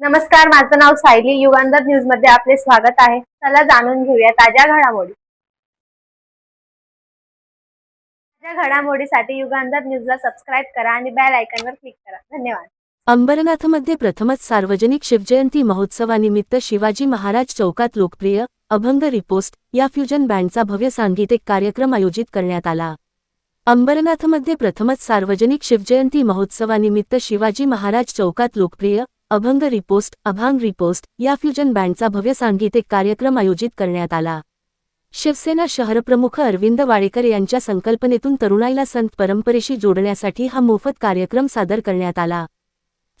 नमस्कार, माझं नाव सायली. युगांधर न्यूज मध्ये आपले स्वागत आहे. चला जाणून घेऊया ताज्या घडामोडी. ताज्या घडामोडीसाठी युगांधर न्यूजला सबस्क्राईब करा आणि बेल आयकॉनवर क्लिक करा. धन्यवाद. अंबरनाथमध्ये प्रथमच सार्वजनिक शिवजयंती महोत्सवानिमित्त शिवाजी महाराज चौकात लोकप्रिय अभंग रिपोस्ट या फ्युजन बँडचा भव्य सांगीतिक कार्यक्रम आयोजित करण्यात आला. अंबरनाथमध्ये प्रथमच सार्वजनिक शिवजयंती महोत्सवानिमित्त शिवाजी महाराज चौकात लोकप्रिय अभंग रिपोस्ट या फ्युजन बँडचा भव्य सांगीतिक कार्यक्रम आयोजित करण्यात आला. शिवसेना शहरप्रमुख अरविंद वाडेकर यांच्या संकल्पनेतून तरुणाईला संत परंपरेशी जोडण्यासाठी हा मोफत कार्यक्रम सादर करण्यात आला.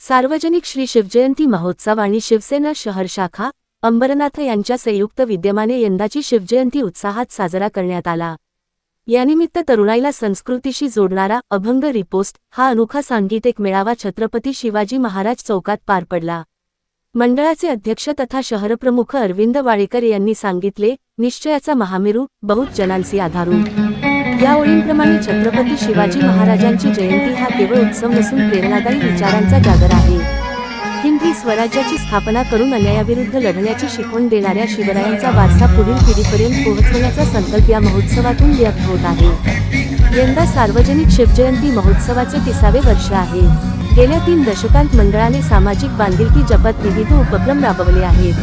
सार्वजनिक श्री शिवजयंती महोत्सव आणि शिवसेना शहर शाखा अंबरनाथ यांच्या संयुक्त विद्यमाने यंदाची शिवजयंती उत्साहात साजरा करण्यात आला. यानिमित्त तरुणाईला संस्कृतीशी जोडणारा अभंग रिपोस्ट हा अनोखा सांगीतिक मेळावा छत्रपती शिवाजी महाराज चौकात पार पडला. मंडळाचे अध्यक्ष तथा शहरप्रमुख अरविंद वाडेकर यांनी सांगितले, निश्चयाचा महामेरू बहुत जनांसी आधारू. या ओळींप्रमाणे छत्रपती शिवाजी महाराजांची जयंती हा केवळ उत्सव नसून प्रेरणादायी विचारांचा जागर आहे. हिंदवी स्वराज्याची स्थापना करून अन्यायाविरुद्ध लढण्याची शिकवण देणाऱ्या शिवरायांचा वारसा पुढील पिढीपर्यंत पोहोचवण्याचा संकल्प या महोत्सवातून व्यक्त होत आहे. यंदा सार्वजनिक शिवजयंती महोत्सवाचे 30वे वर्ष आहे. गेल्या 3 दशकांत मंडळाने सामाजिक बांधिलकी जपत विविध उपक्रम राबवले आहेत.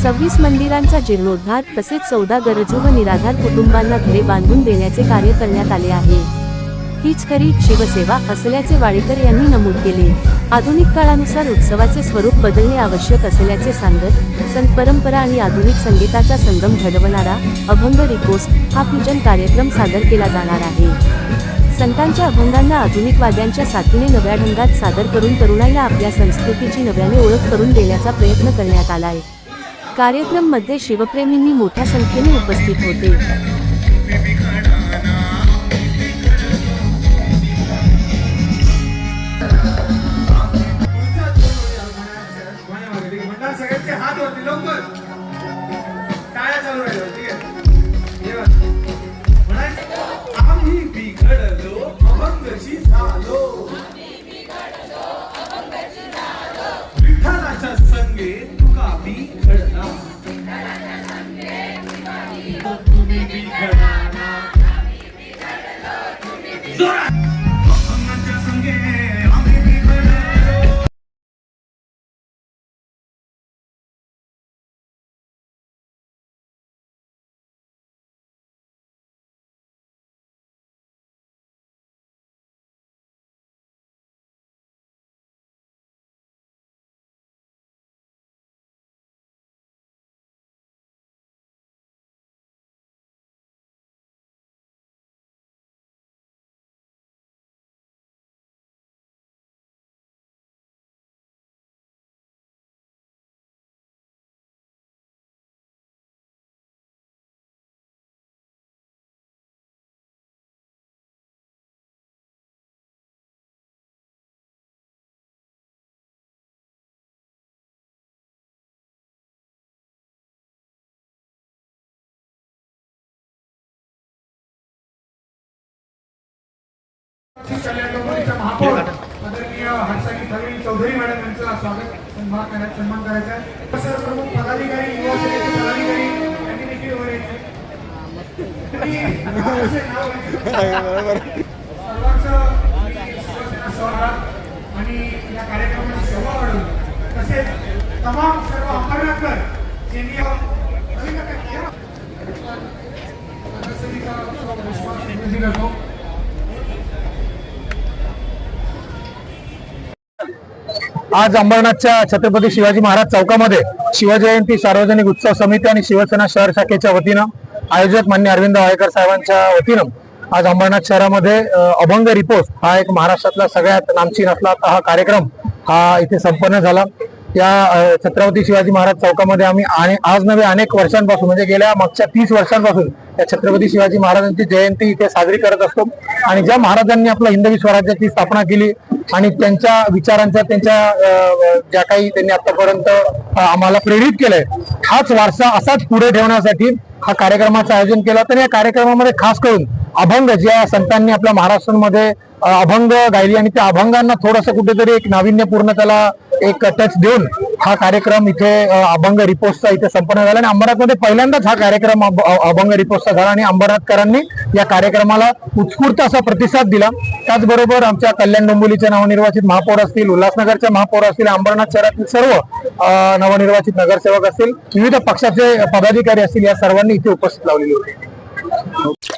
26 मंदिरांचा जीर्णोद्धार तसेच 14 गरजू व निराधार कुटुंबांना घरे बांधून देण्याचे कार्य करण्यात आले आहे. हीच खरी शिवसेवा असल्याचे वाडेकर यांनी नमूद केले. आधुनिक काळानुसार उत्सवाचे स्वरूप बदलणे आवश्यक असल्याचे सांगत संत परंपरा आणि आधुनिक संगीताचा संगम घडवणारा अभंग रिपोस्ट हा फ्युजन कार्यक्रम सादर केला जाणार आहे. संतांच्या अभंगांना आधुनिक वाद्यांच्या साथीने नव्या ढंगात सादर करून तरुणाईला आपल्या संस्कृतीची नव्याने ओळख करून देण्याचा प्रयत्न करण्यात आलाय. कार्यक्रम मध्ये शिवप्रेमींनी मोठ्या संख्येने उपस्थित होते. सगळ्यांचे हात वरती लवकर टाळ्या चालू राहिल्या. ठीक आहे, म्हणायचं आम्ही बिघडलो अभंगची झालो, विठ्ठलाच्या संगे तुका बिघडला, तुम्ही बिघडला जोरात अभंगाच्या संगे आम्ही बिघडलो. महापौर आदरणीय हर्षाली थविल चौधरी मॅडम यांचं स्वागत सन्मान करायचा आहे. सर्व प्रमुख पदाधिकारी युवा सेनेचे पदाधिकारी यांनी देखील वर यायचे. सर्वांचं शिवसेना शहरात आणि या कार्यक्रमाची शोभा वाढवून तसेच तमाम सर्व अंबरनाथकर यांनी करतो. आज अंबरनाथच्या छत्रपती शिवाजी महाराज चौकामध्ये शिवजयंती सार्वजनिक उत्सव समिती आणि शिवसेना शहर शाखेच्या वतीनं आयोजक माननीय अरविंद वाडेकर साहेबांच्या वतीनं आज अंबरनाथ शहरामध्ये अभंग रिपोस्ट हा एक महाराष्ट्रातला सगळ्यात नामचीन असला हा कार्यक्रम हा इथे संपन्न झाला. या छत्रपती शिवाजी महाराज चौकामध्ये आम्ही आज नव्हे अनेक वर्षांपासून म्हणजे गेल्या मागच्या 30 वर्षांपासून या छत्रपती शिवाजी महाराजांची जयंती इथे साजरी करत असतो. आणि ज्या महाराजांनी आपल्या हिंदवी स्वराज्याची स्थापना केली आणि त्यांच्या विचारांचा त्यांच्या ज्या काही त्यांनी आतापर्यंत आम्हाला प्रेरित केलंय हाच वारसा असाच पुढे ठेवण्यासाठी हा कार्यक्रमाचं आयोजन केलं. तर या कार्यक्रमामध्ये खास करून अभंग ज्या संतांनी आपल्या महाराष्ट्रामध्ये अभंग गायली आणि त्या अभंगांना थोडंसं कुठेतरी एक नाविन्यपूर्ण त्याला एक टच देऊन हा कार्यक्रम इथे अभंग रिपोर्टचा इथे संपन्न झाला आणि अंबरनाथमध्ये पहिल्यांदाच हा कार्यक्रम अभंग रिपोर्टचा झाला आणि अंबरनाथकरांनी या कार्यक्रमाला उत्स्फूर्त असा प्रतिसाद दिला. त्याचबरोबर आमच्या कल्याण डोंबिवलीचे नवनिर्वाचित महापौर असतील, उल्हासनगरचे महापौर असतील, अंबरनाथ शहरातील सर्व नवनिर्वाचित नगरसेवक असतील, विविध पक्षाचे पदाधिकारी असतील, या सर्वांनी इथे उपस्थित लावलेले होते.